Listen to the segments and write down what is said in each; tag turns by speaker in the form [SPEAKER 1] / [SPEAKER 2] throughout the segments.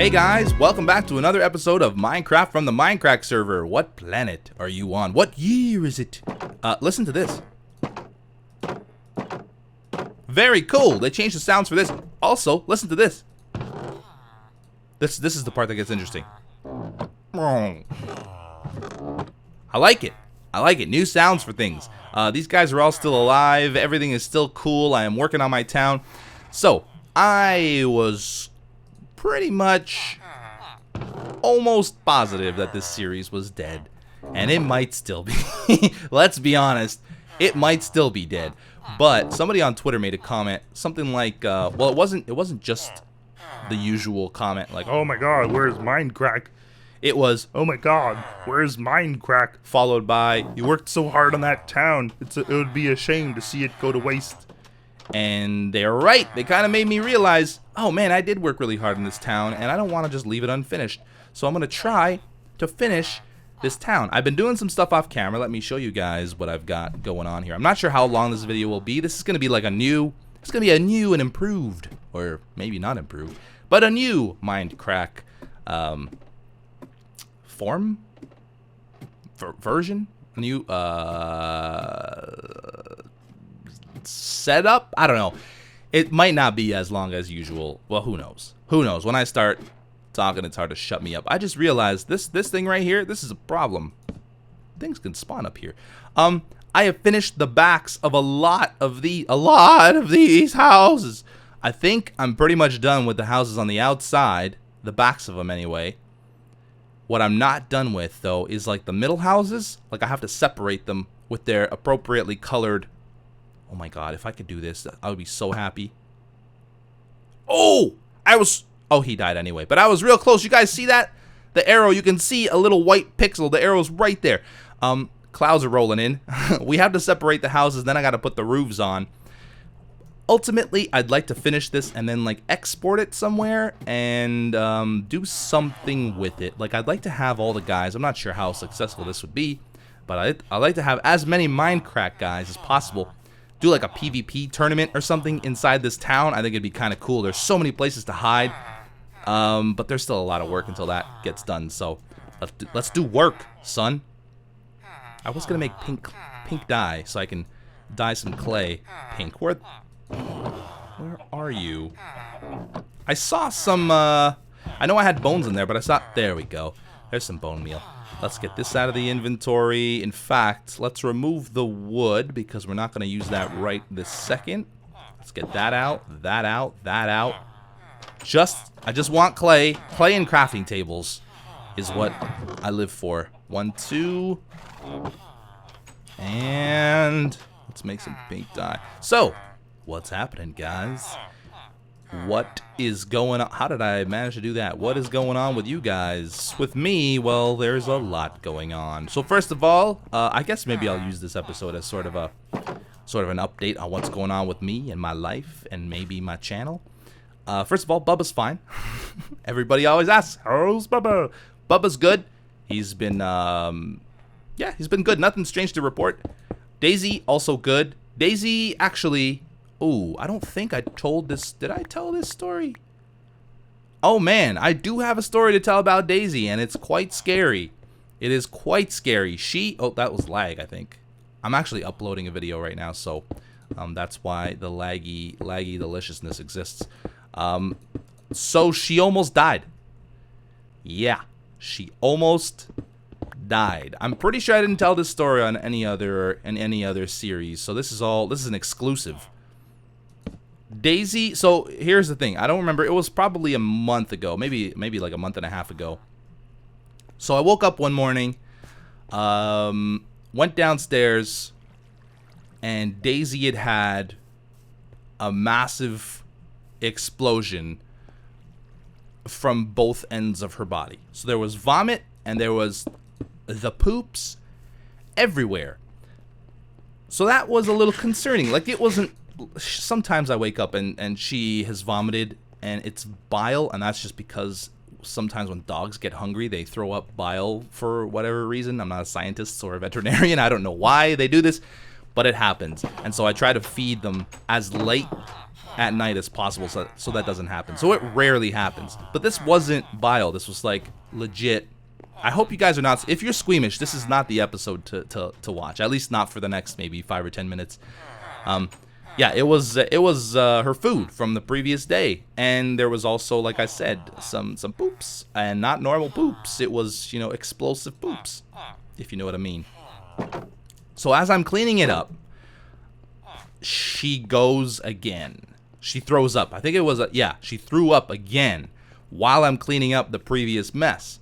[SPEAKER 1] Hey guys, welcome back to another episode of Minecraft from the Mindcrack Server. What planet are you on? What year is it? Listen to this. Very cool. They changed the sounds for this. Also, listen to this. This is the part that gets interesting. I like it. I like it. New sounds for things. These guys are all still alive. Everything is still cool. I am working on my town. So, I was pretty much almost positive that this series was dead. And it might still be. Let's be honest. It might still be dead. But somebody on Twitter made a comment. Something like, well, it wasn't just the usual comment like, oh my god, where's Mindcrack? It was, oh my god, where's Mindcrack? Followed by, you worked so hard on that town. It would be a shame to see it go to waste. And they're right. They kind of made me realize, oh man, I did work really hard in this town, and I don't want to just leave it unfinished. So I'm going to try to finish this town. I've been doing some stuff off camera. Let me show you guys what I've got going on here. I'm not sure how long this video will be. This is going to be like it's going to be a new and improved, or maybe not improved, but a new Mindcrack version, new setup. I don't know. It might not be as long as usual. Well, who knows? Who knows? When I start talking, it's hard to shut me up. I just realized this thing right here. This is a problem. Things can spawn up here. I have finished the backs of a lot of these houses. I think I'm pretty much done with the houses on the outside, the backs of them anyway. What I'm not done with though is like the middle houses. Like I have to separate them with their appropriately colored. Oh my god, if I could do this, I would be so happy. Oh, he died anyway, but I was real close. You guys see that? The arrow, you can see a little white pixel. The arrow's right there. Clouds are rolling in. We have to separate the houses, then I got to put the roofs on. Ultimately, I'd like to finish this and then like export it somewhere and do something with it. Like I'd like to have all the guys. I'm not sure how successful this would be, but I'd like to have as many Mindcrack guys as possible. Do like a PvP tournament or something inside this town. I think it'd be kind of cool. There's so many places to hide, but there's still a lot of work until that gets done. So let's do work, son. I was gonna make pink dye so I can dye some clay pink. Where are you? I saw some. I know I had bones in there, but I saw. There we go. There's some bone meal. Let's get this out of the inventory. In fact, let's remove the wood because we're not going to use that right this second. Let's get that out, that out, that out. I just want clay. Clay and crafting tables is what I live for. 1, 2. And let's make some pink dye. So, what's happening, guys? What is going on? How did I manage to do that? What is going on with you guys? With me, well, there's a lot going on. So first of all, I guess maybe I'll use this episode as sort of an update on what's going on with me and my life and maybe my channel. First of all, Bubba's fine. Everybody always asks, how's Bubba? Bubba's good. He's been, yeah, he's been good. Nothing strange to report. Daisy, also good. Daisy, actually... Oh, I don't think I told this. Did I tell this story? Oh man, I do have a story to tell about Daisy, and it's quite scary. It is quite scary. Oh, that was lag, I think. I'm actually uploading a video right now, so that's why the laggy deliciousness exists. So she almost died. Yeah, she almost died. I'm pretty sure I didn't tell this story on any other series, so this is an exclusive. Daisy, so here's the thing. I don't remember. It was probably a month ago, maybe like a month and a half ago. So I woke up one morning, went downstairs, and Daisy had a massive explosion from both ends of her body. So there was vomit and there was the poops everywhere. So that was a little concerning. Like it wasn't. Sometimes I wake up and she has vomited and it's bile, and that's just because sometimes when dogs get hungry they throw up bile for whatever reason. I'm not a scientist or a veterinarian. I don't know why they do this, but it happens. And so I try to feed them as late at night as possible so that doesn't happen. So it rarely happens. But this wasn't bile. This was like legit. I hope you guys are not, if you're squeamish, this is not the episode to watch. At least not for the next maybe 5 or 10 minutes. Yeah, it was her food from the previous day, and there was also, like I said, some poops, and not normal poops. It was, you know, explosive poops, if you know what I mean. So as I'm cleaning it up, she goes again. She throws up. I think it was she threw up again while I'm cleaning up the previous mess.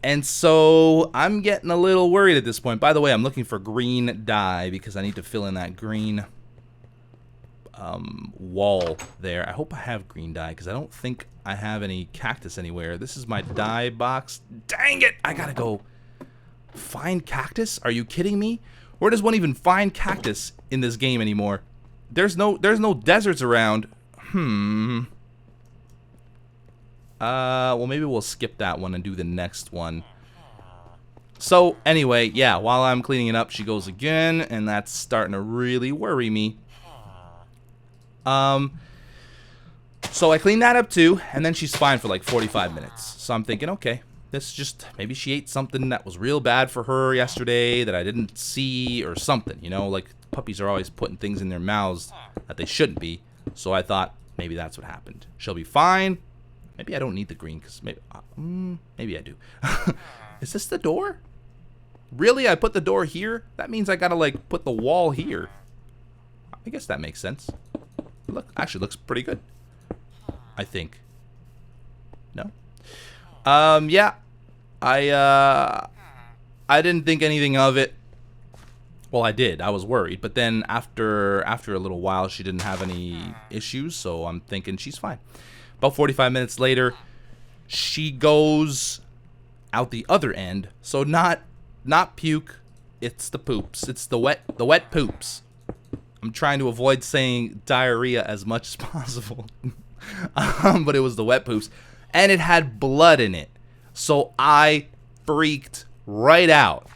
[SPEAKER 1] And so I'm getting a little worried at this point. By the way, I'm looking for green dye because I need to fill in that green wall there. I hope I have green dye because I don't think I have any cactus anywhere. This is my dye box. Dang it! I gotta go find cactus? Are you kidding me? Where does one even find cactus in this game anymore? There's no deserts around. Well, maybe we'll skip that one and do the next one. So, anyway, yeah, while I'm cleaning it up, she goes again, and that's starting to really worry me. So I clean that up too, and then she's fine for like 45 minutes. So I'm thinking, okay, this just, maybe she ate something that was real bad for her yesterday that I didn't see or something, you know, like puppies are always putting things in their mouths that they shouldn't be. So I thought maybe that's what happened. She'll be fine. Maybe I don't need the green because maybe I do. Is this the door? Really? I put the door here? That means I gotta like put the wall here. I guess that makes sense. Look, actually looks pretty good. I think. No? Yeah. I didn't think anything of it. Well, I did. I was worried, but then after a little while, she didn't have any issues, so I'm thinking she's fine. About 45 minutes later, she goes out the other end. So not puke, it's the poops. It's the wet poops. I'm trying to avoid saying diarrhea as much as possible. But it was the wet poops, and it had blood in it. So I freaked right out.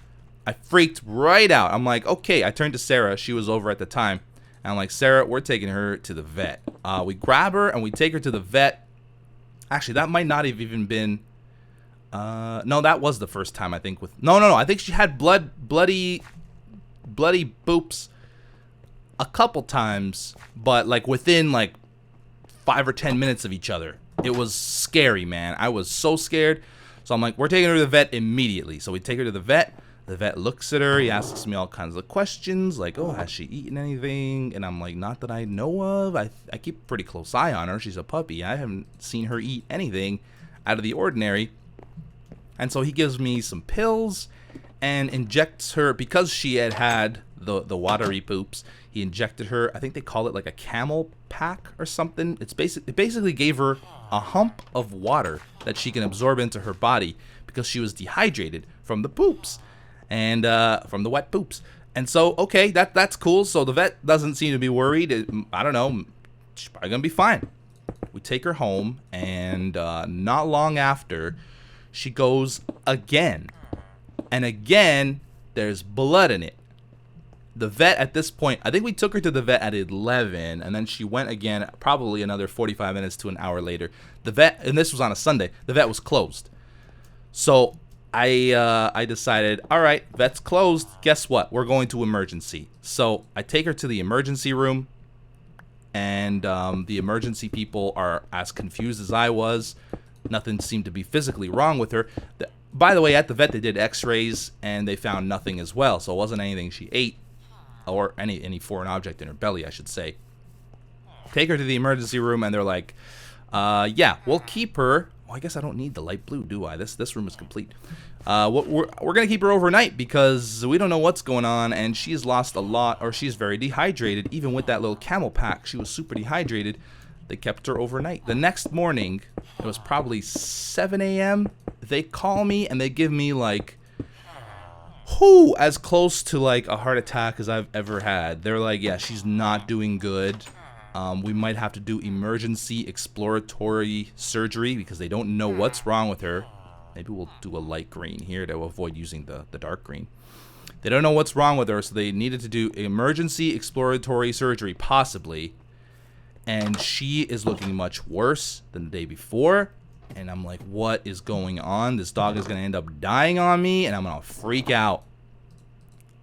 [SPEAKER 1] I'm like, okay. I turned to Sarah. She was over at the time. And I'm like, Sarah, we're taking her to the vet. We grab her and we take her to the vet. Actually, that might not have even been. No, that was the first time I think. No. I think she had bloody boops a couple times, but like within like 5 or 10 minutes of each other. It was scary, man. I was so scared. So I'm like, we're taking her to the vet immediately. So we take her to the vet. The vet looks at her. He asks me all kinds of questions like, oh, has she eaten anything? And I'm like, not that I know of. I keep a pretty close eye on her. She's a puppy. I haven't seen her eat anything out of the ordinary. And so he gives me some pills and injects her because she had the watery poops. He injected her. I think they call it like a camel pack or something. It basically gave her a hump of water that she can absorb into her body because she was dehydrated from the poops. And from the wet poops. And so, okay, that's cool. So the vet doesn't seem to be worried. I don't know. She's probably going to be fine. We take her home, and not long after, she goes again. And again, there's blood in it. The vet at this point, I think we took her to the vet at 11, and then she went again probably another 45 minutes to an hour later. The vet, and this was on a Sunday, the vet was closed. So I decided, all right, vet's closed. Guess what? We're going to emergency. So I take her to the emergency room, and the emergency people are as confused as I was. Nothing seemed to be physically wrong with her. By the way, at the vet, they did x-rays, and they found nothing as well. So it wasn't anything she ate, or any foreign object in her belly, I should say. Take her to the emergency room, and they're like, yeah, we'll keep her. Well, I guess I don't need the light blue, do I? This room is complete. We're gonna keep her overnight because we don't know what's going on, and she's lost a lot, or she's very dehydrated. Even with that little camel pack, she was super dehydrated. They kept her overnight. The next morning, it was probably 7 a.m. They call me and they give me like, as close to like a heart attack as I've ever had. They're like, yeah, she's not doing good. We might have to do emergency exploratory surgery because they don't know what's wrong with her. Maybe we'll do a light green here to avoid using the dark green. They don't know what's wrong with her, so they needed to do emergency exploratory surgery, possibly. and she is looking much worse than the day before. And I'm like, what is going on? This dog is gonna end up dying on me, and I'm gonna freak out.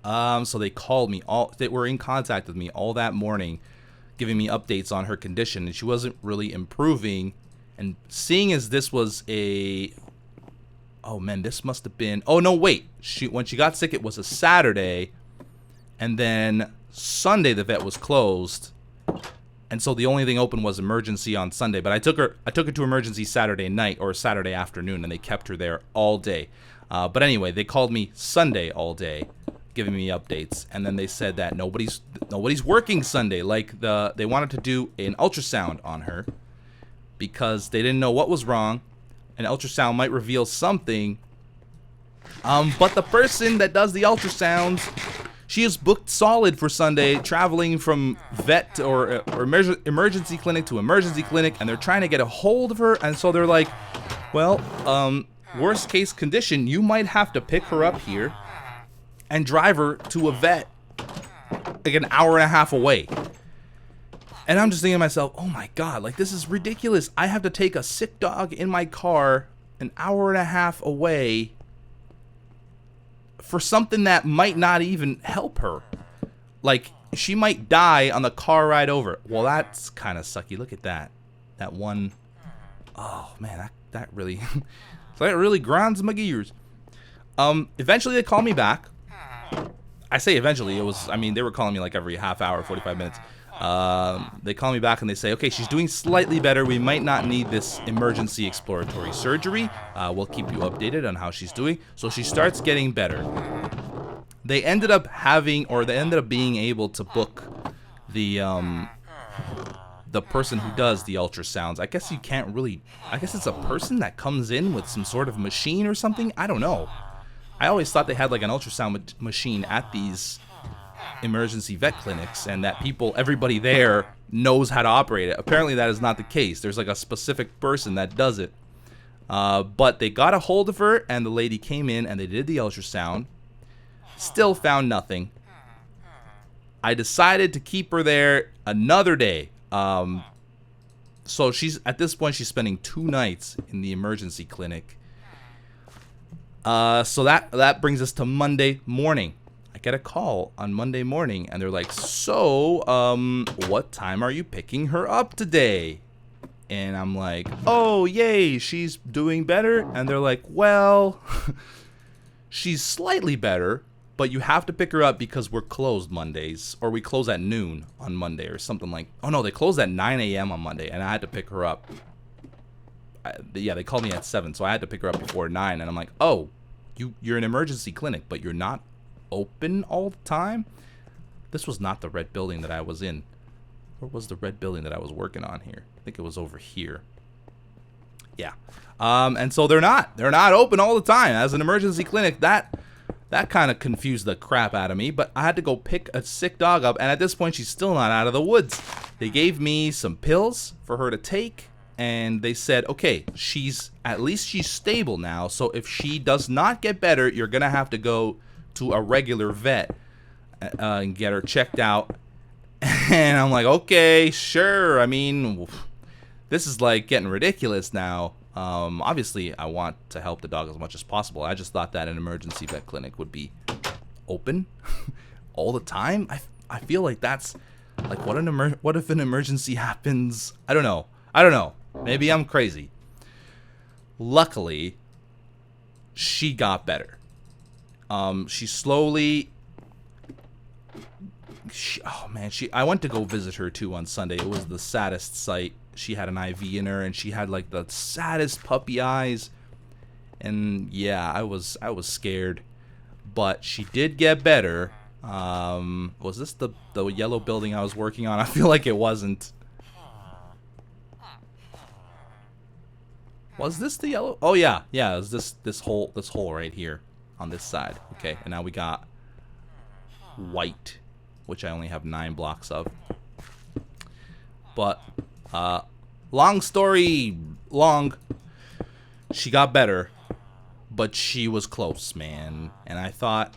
[SPEAKER 1] So they called me, they were in contact with me all that morning, giving me updates on her condition, and she wasn't really improving. And seeing as this was oh man, this must have been, oh no, wait, when she got sick, it was a Saturday, and then Sunday the vet was closed, and so the only thing open was emergency on Sunday. But I took her to emergency Saturday night or Saturday afternoon, and they kept her there all day. But anyway, they called me Sunday all day, giving me updates, and then they said that nobody's working Sunday. Like they wanted to do an ultrasound on her because they didn't know what was wrong. An ultrasound might reveal something, but the person that does the ultrasounds, she is booked solid for Sunday, traveling from vet or emergency clinic to emergency clinic, and they're trying to get a hold of her. And so they're like, well, worst case condition, you might have to pick her up here and drive her to a vet like an hour and a half away. And I'm just thinking to myself, oh my God, like this is ridiculous. I have to take a sick dog in my car an hour and a half away for something that might not even help her. Like, she might die on the car ride over. Well, that's kind of sucky. Look at that. That one. Oh, man, that really, that really grinds my gears. Eventually they call me back. I say eventually. It was, I mean, they were calling me like every half hour, 45 minutes. They call me back and they say, okay, she's doing slightly better. We might not need this emergency exploratory surgery. We'll keep you updated on how she's doing. So she starts getting better. They ended up being able to book the person who does the ultrasounds. I guess it's a person that comes in with some sort of machine or something. I don't know. I always thought they had like an ultrasound machine at these emergency vet clinics, and that everybody there knows how to operate it. Apparently that is not the case. There's like a specific person that does it. But they got a hold of her, and the lady came in and they did the ultrasound. Still found nothing. I decided to keep her there another day. So at this point she's spending 2 nights in the emergency clinic. So that brings us to Monday morning. I get a call on Monday morning, and they're like, so, what time are you picking her up today? And I'm like, oh, yay, she's doing better. And they're like, well, she's slightly better, but you have to pick her up because we're closed Mondays, or we close at noon on Monday or something like, oh no, they closed at 9 a.m. on Monday, and I had to pick her up. They called me at 7, so I had to pick her up before 9, and I'm like, oh, you're an emergency clinic, but you're not open all the time? This was not the red building that I was in. Where was the red building that I was working on here? I think it was over here. Yeah. And so they're not open all the time. As an emergency clinic, that kind of confused the crap out of me, but I had to go pick a sick dog up, and at this point she's still not out of the woods. They gave me some pills for her to take, and they said, okay, at least she's stable now, so if she does not get better, you're gonna have to go to a regular vet and get her checked out. And I'm like, okay, sure. I mean, this is like getting ridiculous now. Obviously I want to help the dog as much as possible. I just thought that an emergency vet clinic would be open all the time. I feel like that's like, what if an emergency happens? I don't know. Maybe I'm crazy. Luckily, she got better. She slowly. I went to go visit her too on Sunday. It was the saddest sight. She had an IV in her, and she had like the saddest puppy eyes. And yeah, I was scared, but she did get better. Was this the yellow building I was working on? I feel like it wasn't. Was this the yellow? Oh yeah, it was this hole right here on this side. Okay, and now we got white, which I only have 9 blocks of. But long story long, she got better, but she was close, man. And I thought,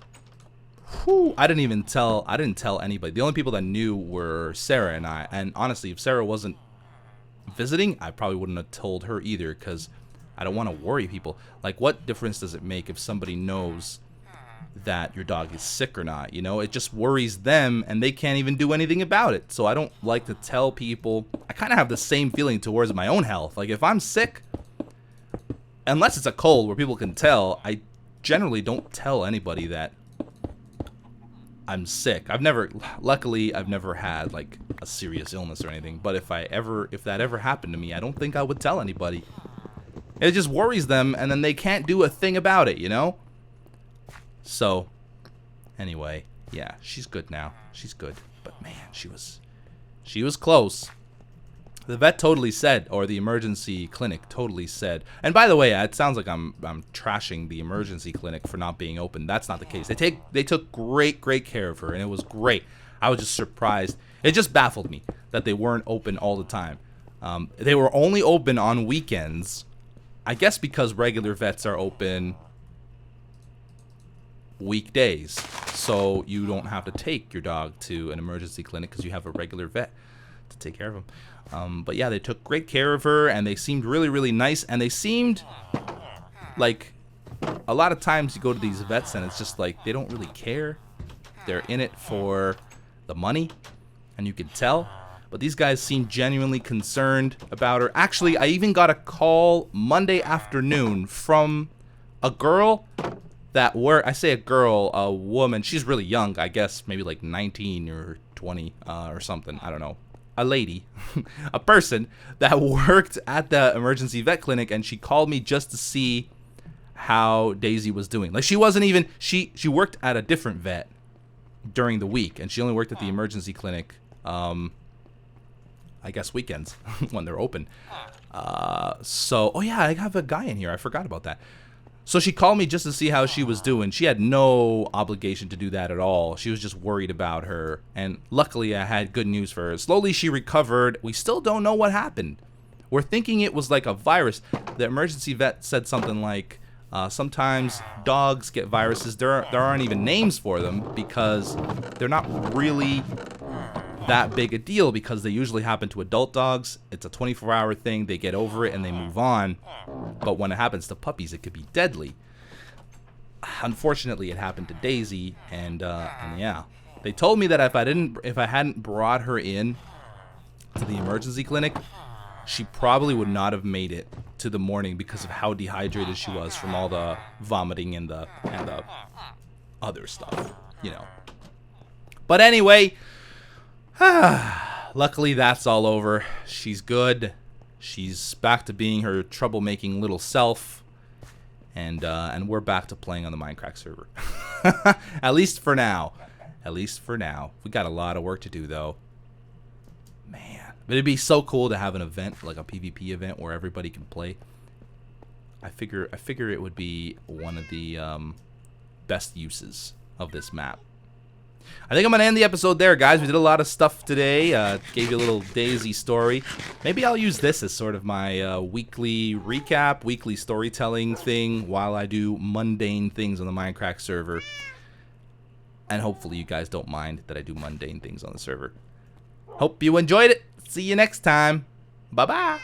[SPEAKER 1] Whew, I didn't tell anybody. The only people that knew were Sarah and I. And honestly, if Sarah wasn't visiting, I probably wouldn't have told her either, because I don't want to worry people. Like, what difference does it make if somebody knows that your dog is sick or not? You know, it just worries them, and they can't even do anything about it. So I don't like to tell people. I kind of have the same feeling towards my own health. Like, if I'm sick, unless it's a cold where people can tell, I generally don't tell anybody that I'm sick. Luckily, I've never had like a serious illness or anything. But if that ever happened to me, I don't think I would tell anybody. It just worries them, and then they can't do a thing about it, you know? So, anyway, yeah, she's good now. She's good. But man, she was close. The vet totally said, or the emergency clinic totally said. And by the way, it sounds like I'm trashing the emergency clinic for not being open. That's not the case. They took great care of her, and it was great. I was just surprised. It just baffled me that they weren't open all the time. They were only open on weekends. I guess because regular vets are open weekdays, so you don't have to take your dog to an emergency clinic because you have a regular vet to take care of them. But yeah, they took great care of her, and they seemed really nice, and they seemed like a lot of times you go to these vets and it's just like they don't really care. They're in it for the money, and you can tell. But these guys seem genuinely concerned about her. Actually, I even got a call Monday afternoon from a girl that I say a girl, a woman. She's really young, I guess, maybe like 19 or 20 or something. I don't know. A lady, a person that worked at the emergency vet clinic, and she called me just to see how Daisy was doing. Like, she wasn't even, she worked at a different vet during the week, and she only worked at the emergency clinic, I guess weekends when they're open. Oh yeah, I have a guy in here. I forgot about that. So she called me just to see how she was doing. She had no obligation to do that at all. She was just worried about her. And luckily, I had good news for her. Slowly, she recovered. We still don't know what happened. We're thinking it was like a virus. The emergency vet said something like, sometimes dogs get viruses. There aren't even names for them because they're not really that big a deal, because they usually happen to adult dogs. It's a 24-hour thing. They get over it and they move on. But when it happens to puppies, it could be deadly. Unfortunately, it happened to Daisy, and yeah, they told me that if I hadn't brought her in to the emergency clinic, she probably would not have made it to the morning because of how dehydrated she was from all the vomiting and the other stuff, you know. But anyway, luckily that's all over. She's good. She's back to being her troublemaking little self, and we're back to playing on the Mindcrack server. At least for now. At least for now. We got a lot of work to do, though. Man, but it'd be so cool to have an event, like a PvP event, where everybody can play. I figure it would be one of the best uses of this map. I think I'm going to end the episode there, guys. We did a lot of stuff today. Gave you a little Daisy story. Maybe I'll use this as sort of my weekly recap, weekly storytelling thing while I do mundane things on the Mindcrack server. And hopefully you guys don't mind that I do mundane things on the server. Hope you enjoyed it. See you next time. Bye-bye.